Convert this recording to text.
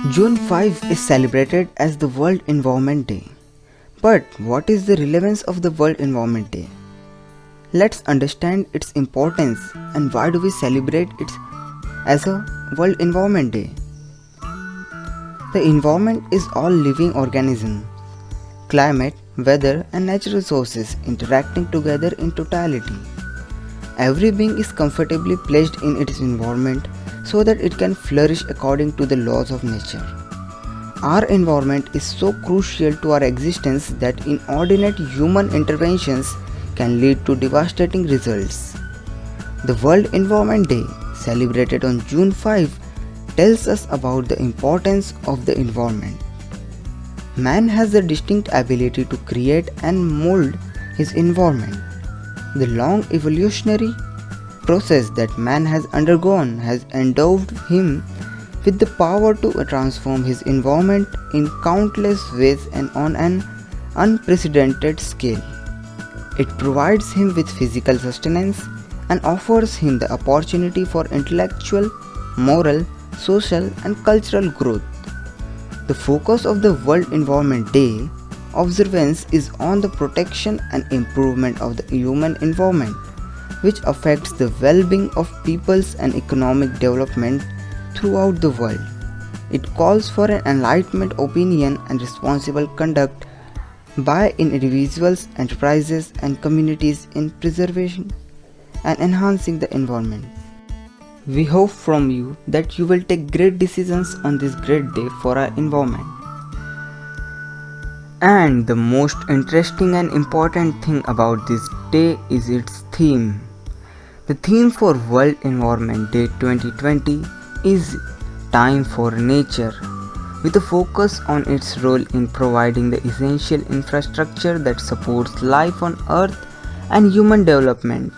June 5 is celebrated as the World Environment Day. But what is the relevance of the World Environment Day? Let's understand its importance and why do we celebrate it as a World Environment Day. The environment is all living organisms, climate, weather and natural resources interacting together in totality. Every being is comfortably placed in its environment so that it can flourish according to the laws of nature. Our environment is so crucial to our existence that inordinate human interventions can lead to devastating results. The World Environment Day, celebrated on June 5, tells us about the importance of the environment. Man has the distinct ability to create and mold his environment. The long evolutionary process that man has undergone has endowed him with the power to transform his environment in countless ways and on an unprecedented scale. It provides him with physical sustenance and offers him the opportunity for intellectual, moral, social, and cultural growth. The focus of the World Environment Day observance is on the protection and improvement of the human environment, which affects the well-being of peoples and economic development throughout the world. It calls for an enlightened opinion and responsible conduct by individuals, enterprises, and communities in preservation and enhancing the environment. We hope from you that you will take great decisions on this great day for our environment. And the most interesting and important thing about this day is its theme. The theme for World Environment Day 2020 is Time for Nature, with a focus on its role in providing the essential infrastructure that supports life on Earth and human development.